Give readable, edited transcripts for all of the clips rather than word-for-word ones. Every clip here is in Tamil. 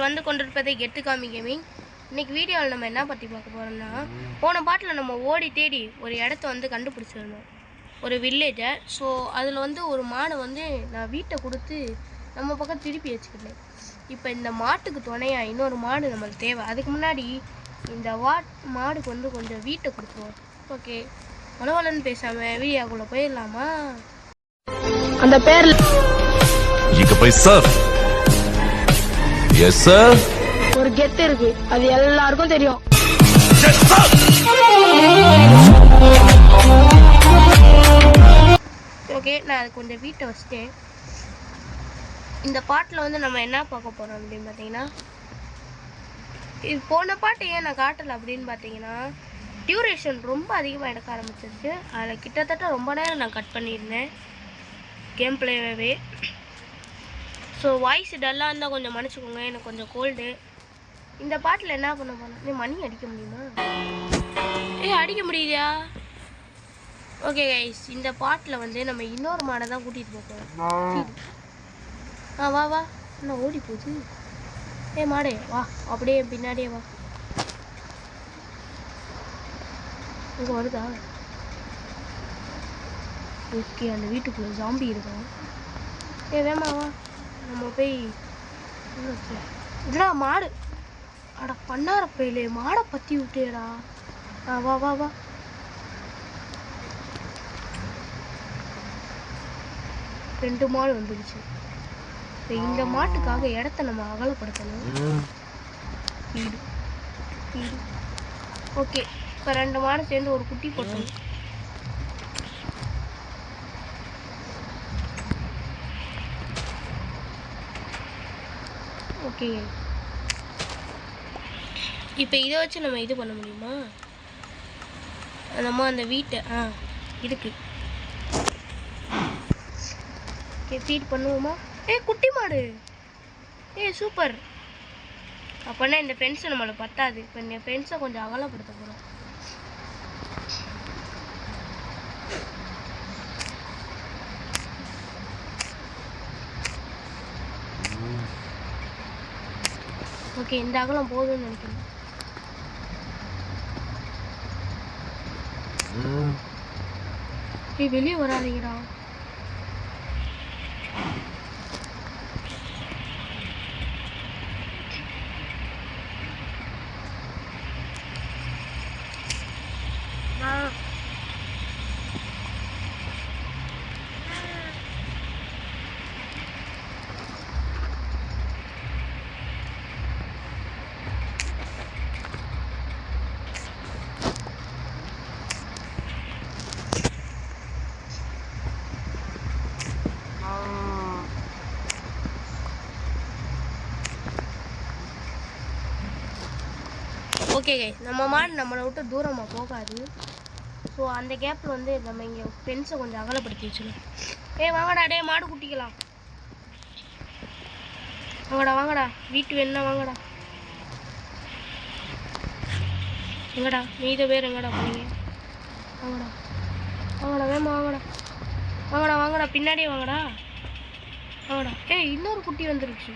வந்து கொண்டிருப்பதை கெத்து காமி கேமிங். இன்றைக்கி வீடியோவில் நம்ம என்ன பற்றி பார்க்க போகிறோம்னா, போன பாட்டில் நம்ம ஓடி தேடி ஒரு இடத்த வந்து கண்டுபிடிச்சிருந்தோம், ஒரு வில்லேஜை. ஸோ அதில் வந்து ஒரு மாடை வந்து நான் வீட்டை கொடுத்து நம்ம பக்கம் திருப்பி வச்சுக்கிட்டேன். இப்போ இந்த மாட்டுக்கு துணையாக இன்னொரு மாடு நம்மளுக்கு தேவை. அதுக்கு முன்னாடி இந்த மாடுக்கு வந்து கொஞ்சம் வீட்டை கொடுத்துருவோம். ஓகே, உணவலன்னு பேசாமல் வீடியோக்குள்ளே போயிடலாமா? அந்த பேர் எஸ் சார். ஒரு கெத்து இருக்கு, அது எல்லாருக்கும் தெரியும். ஓகே, நான் அது கொஞ்சம் வீட்டை வச்சுட்டேன். இந்த பாட்டில் வந்து நம்ம என்ன பார்க்க போகிறோம் அப்படின்னு பார்த்தீங்கன்னா, இது போன பாட்டு ஏன் நான் காட்டலை அப்படின்னு பார்த்தீங்கன்னா, டியூரேஷன் ரொம்ப அதிகமாக எடுக்க ஆரம்பிச்சிருச்சு. அதில் கிட்டத்தட்ட ரொம்ப நேரம் நான் கட் பண்ணியிருந்தேன் கேம் பிளேவே. ஸோ வாய்ஸ் டல்லாக இருந்தால் கொஞ்சம் மன்னிச்சுக்கோங்க, எனக்கு கொஞ்சம் கோல்டு. இந்த பாட்டில் என்ன பண்ண போனோம், மணி அடிக்க முடியுமா? அடிக்க முடியுதா? ஓகே கைஸ், இந்த பாட்டில் வந்து நம்ம இன்னொரு மாடை தான் கூட்டிகிட்டு போகிறோம். வா வா, என்ன ஓடி போகுது? மாடே வா, அப்படியே பின்னாடியே வா. இங்கே வருதா? ஓகே, அந்த வீட்டுக்குள்ளே ஜாம்பி இருக்கும். வேமா வா, நம்ம போய் இல்லடா மாடு. அட பண்ணார போயிலே, மாடை பற்றி விட்டேடா. வா வா வா. ரெண்டு மாடு வந்துடுச்சு. இப்போ இந்த மாட்டுக்காக இடத்த நம்ம அகலப்படுத்தணும். வீடு வீடு. ஓகே, இப்போ ரெண்டு மாடு சேர்ந்து ஒரு குட்டி போட்டணும். ஓகே, இப்போ இதை வச்சு நம்ம இது பண்ண முடியுமா? நம்ம அந்த வீட்டை இருக்கு. ஓகே, ஃபீட் பண்ணுவோமா? குட்டி மாடு. சூப்பர். அப்போனா இந்த ஃப்ரெண்ட்ஸை நம்மளை பத்தாது. இப்போ இந்த ஃப்ரெண்ட்ஸை கொஞ்சம் அகலப்படுத்த போகிறோம். ஓகே, இந்த அகலம் போதும்னு நினைக்கிறேன். வெளியே வராதீங்கடா. ஓகே கைஸ், நம்ம மாடு நம்மளை விட்டு தூரமாக போகாது. ஸோ அந்த கேப்பில் வந்து நம்ம இங்கே ஃபென்ஸை கொஞ்சம் அகலப்படுத்தி வச்சுக்கணும். வாங்கடா, மாடு குட்டிக்கலாம். வாங்கடா வாங்கடா, வீட்டு வேணுன்னா வாங்கடா. எங்கடா மீத பேர் எங்கடா போனீங்க? வாங்கடா வாங்கடா, வேமா வாங்கடா. வாங்கடா வாங்கடா, பின்னாடியே வாங்கடா. வாங்கடா. இன்னொரு குட்டி வந்துருச்சு.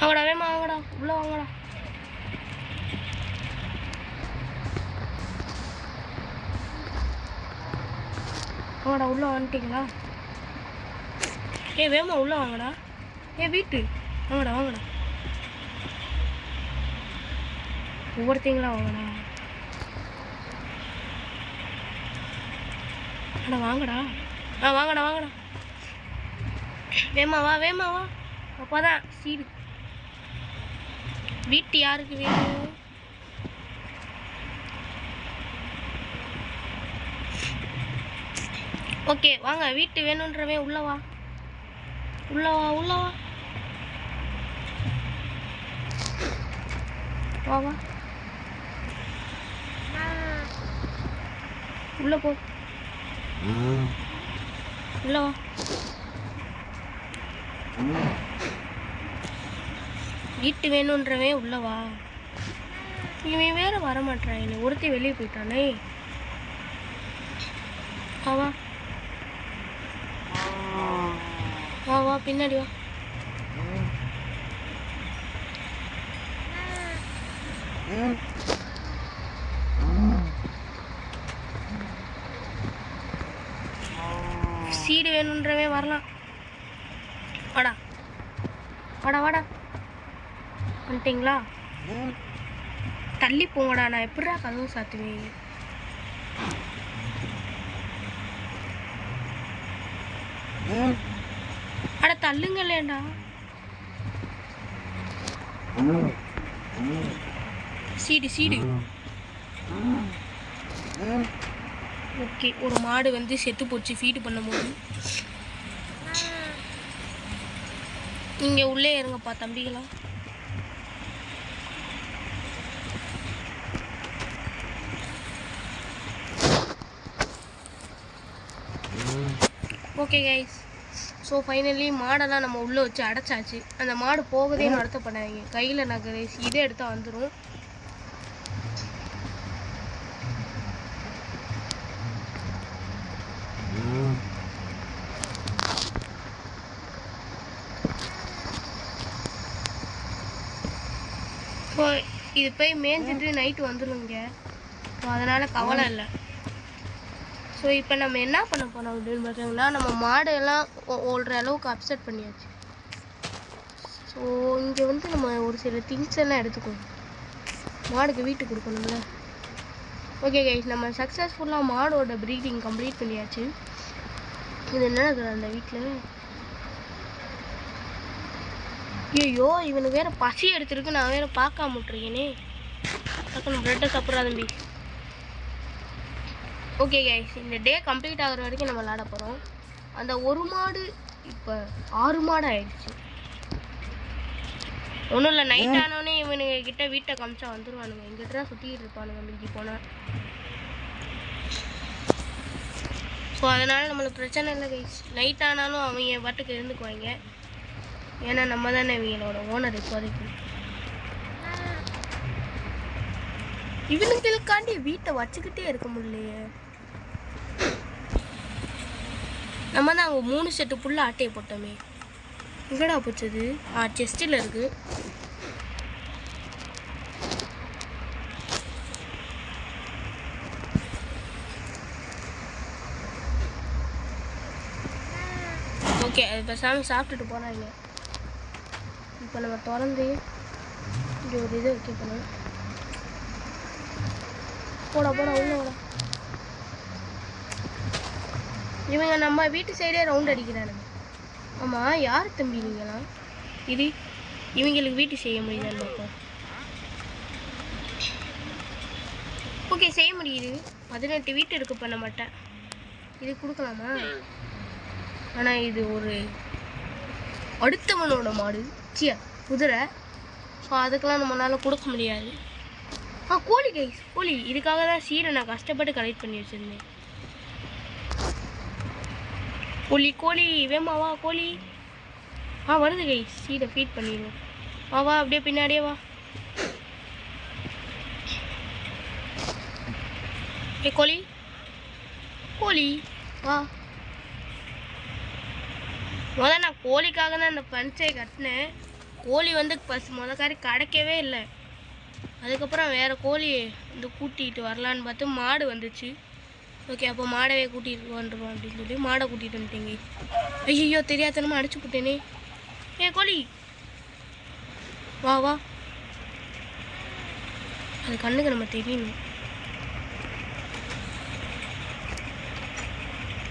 வாங்கடா, வேமா வாங்கடா, உள்ள வாங்கடா. வாங்கடா, உள்ள வந்துட்டீங்களா? வேமா உள்ள வாங்கடா. வீட்டு வாங்கடா வாங்கடா, ஒவ்வொருத்தீங்களா வாங்கடா. வாங்கடா வாங்கடா வாங்கடா. வேமா வா வேமா வா. அப்போதான் சீடு. வீட்டு யாருக்கு வேணும்? ஓகே வாங்க, வீட்டு வேணுன்றவே உள்ள வா உள்ள வா உள்ள வா. வா வா, உள்ள போ. உள்ள வா. வீட்டு வேணுன்றவே உள்ளவா. இவன் வேற வரமாட்டான், என்னை ஒருத்தி வெளியே போயிட்டானே. வா வா வா, பின்னாடி வா. சீடு வேணுன்றவே வரலாம். வாடா வாடா வாடா வந்துட்டிங்களா? தள்ளி போங்கடா. நான் எப்படிடா கதவு சாத்துவேன்? அட தள்ளுங்களேண்டா. Seed seed. ஓகே, ஒரு மாடு வந்து செத்து போச்சு ஃபீடு பண்ணும்போது. நீங்க உள்ளே இருங்கப்பா தம்பிகளா. ஓகே கைஸ், ஸோ ஃபைனலி மாடெல்லாம் நம்ம உள்ளே வச்சு அடைச்சாச்சு. அந்த மாடு போகதே நடத்தப்படாதீங்க. கையில் நகை இதே எடுத்தால் வந்துடும். ஸோ இது போய் மேய்ஞ்சிட்டு நைட்டு வந்துடுங்க. ஸோ அதனால் கவலை இல்லை. ஸோ இப்போ நம்ம என்ன பண்ண போகிறோம் அப்படின்னு பார்த்தீங்கன்னா, நம்ம மாடெல்லாம் ஓடுற அளவுக்கு அப்செட் பண்ணியாச்சு. ஸோ இங்கே வந்து நம்ம ஒரு சில திங்ஸ் எல்லாம் எடுத்துக்கணும். மாடுக்கு வீட்டுக்கு கொடுக்கணும்ல. ஓகே கைஸ், நம்ம சக்ஸஸ்ஃபுல்லாக மாடோட ப்ரீடிங் கம்ப்ளீட் பண்ணியாச்சு. இது என்ன இருக்குது அந்த வீட்டில்? ஐயோ, இவனுக்கு வேறு பசி எடுத்துருக்கு. நான் வேறு பார்க்காம விட்டுருக்கேனே. டக்குன்னு ப்ரெட்டை சாப்பிட்றா தம்பி. ஓகே கைஸ், இந்த டே கம்ப்ளீட் ஆகிற வரைக்கும் நம்ம விளாட போகிறோம். அந்த ஒரு மாடு இப்போ 6 மாடு ஆயிடுச்சு. ஒன்றும் இல்லை, நைட் ஆனோடனே இவனுங்க கிட்ட வீட்டை காமிச்சா வந்துடுவானுங்க. எங்கிட்ட தான் சுற்றிக்கிட்டு இருப்பானுங்க மிஞ்சி போனால். ஸோ அதனால் நம்மளுக்கு பிரச்சனை இல்லை கைஸ். நைட் ஆனாலும் அவங்க பாட்டுக்கு இருந்துக்குவாங்க. ஏன்னா நம்ம தானே இவங்களோட ஓனர் இப்போதைக்கு. இவனுங்களுக்காண்டி வீட்டை வச்சுக்கிட்டே இருக்க முடியலையே. நம்ம தான் அங்கே 3 செட்டு புல்ல ஆட்டையை போட்டோமே. எங்கடா போச்சது? செஸ்டில் இருக்கு. ஓகே, அது பேசாமல் சாப்பிட்டுட்டு போகிறாங்க. இப்போ நம்ம திறந்து இங்கே ஒரு இது வைக்க போனோம். போடா போடா உள்ள போடா. இவங்க நம்ம வீட்டு சைடே ரவுண்ட் அடிக்கிறானுங்க. ஆமாம், யார் தம்பி நீங்களாம்? இது இவங்களுக்கு வீட்டு செய்ய முடியுதான்னு பார்ப்போம். ஓகே, செய்ய முடியுது. 18 வீட்டு இருக்கு பண்ண மாட்டேன். இது கொடுக்கலாமா? ஆனால் இது ஒரு அடுத்தவனோட மாடு, குதிரை. ஸோ அதுக்கெல்லாம் நம்மளால் கொடுக்க முடியாது. கோழி கைஸ், கோழி. இதுக்காக தான் சீடை நான் கஷ்டப்பட்டு கலெக்ட் பண்ணி வச்சுருந்தேன். கோழி கோழி வேமாவா கோழி. வருது கைஸ், சீடை ஃபீட் பண்ணிடுவோம். வா அப்படியே பின்னாடியே வா. கோழி கோழி வா. நான் கோழிக்காக தான் இந்த பஞ்சை கட்டினேன். கோழி வந்து காரி கிடைக்கவே இல்லை. அதுக்கப்புறம் வேறு கோழி வந்து கூட்டிகிட்டு வரலான்னு பார்த்து மாடு வந்துச்சு. ஓகே, அப்போ மாடவே கூட்டிகிட்டு வந்துடுவோம் அப்படின்னு சொல்லி மாடை கூட்டிகிட்டு வந்துட்டேங்க. ஐயோ, தெரியாதனமா அடிச்சு போட்டேனே. கோழி வா வா. அது கண்ணுக்கு நம்ம தெரியணும்.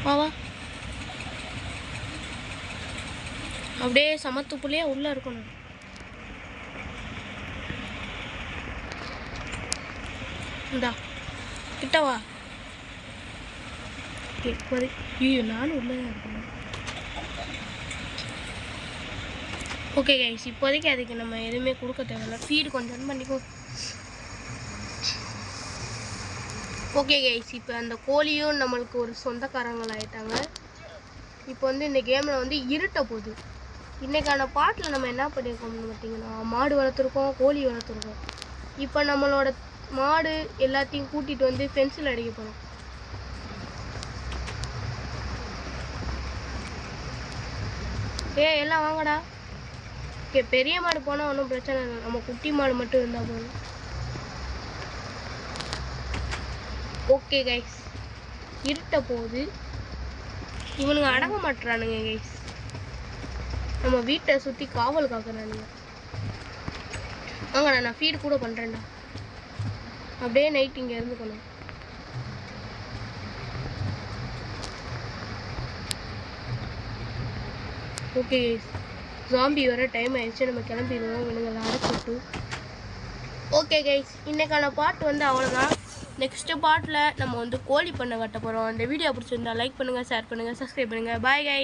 வா வா. அப்படியே சமத்துப்புள்ளையே உள்ளே இருக்கணும். இந்தா கிட்டவா. ஐயோ, நானும் உள்ளே தான் இருக்கணும். ஓகே கைஸ், இப்போதைக்கு அதுக்கு நம்ம எதுவுமே கொடுக்க தேவையில்ல. ஃபீடு கொஞ்சம் பண்ணிக்கோ. ஓகே கைஸ், இப்போ அந்த கோழியும் நம்மளுக்கு ஒரு சொந்தக்காரங்களாயிட்டாங்க. இப்போ வந்து இந்த கேமில் வந்து இருட்ட போகுது. இன்றைக்கான பாட்டில் நம்ம என்ன பண்ணியிருக்கோம்னு பார்த்தீங்கன்னா, மாடு வளர்த்துருக்கோம், கோழி வளர்த்துருக்கோம். இப்போ நம்மளோட மாடு எல்லாத்தையும் கூட்டிகிட்டு வந்து ஃபென்சில் அடிக்க போகிறோம். எல்லாம் வாங்கடா. ஓகே, பெரிய மாடு போனால் ஒன்றும் பிரச்சனை இல்லை. நம்ம குட்டி மாடு மட்டும் இருந்தால் போதும். ஓகே கைஸ், இருட்ட போகுது. இவனுங்க அடங்க மாட்டுறானுங்க கைஸ். நம்ம வீட்டை சுற்றி காவல் காக்குறானுங்க. வாங்கண்ணா, நான் ஃபீடு கூட பண்ணுறேன்டா. அப்படியே நைட் இங்கே இருந்துக்கணும். ஓகே கைஸ், ஜாம்பி வர டைம் ஆயிடுச்சு. நம்ம கிளம்பிடுவோம். இவனுங்களை அடைச்சிட்டு. ஓகே கைஸ், இன்னைக்கான பார்ட் வந்து அவ்வளோதான். நெக்ஸ்ட் பார்ட்டில் நம்ம வந்து கோழி பண்ணை கட்ட போகிறோம். அந்த வீடியோ பிடிச்சிருந்தா லைக் பண்ணுங்கள், ஷேர் பண்ணுங்கள், சப்ஸ்கிரைப் பண்ணுங்கள். Bye guys.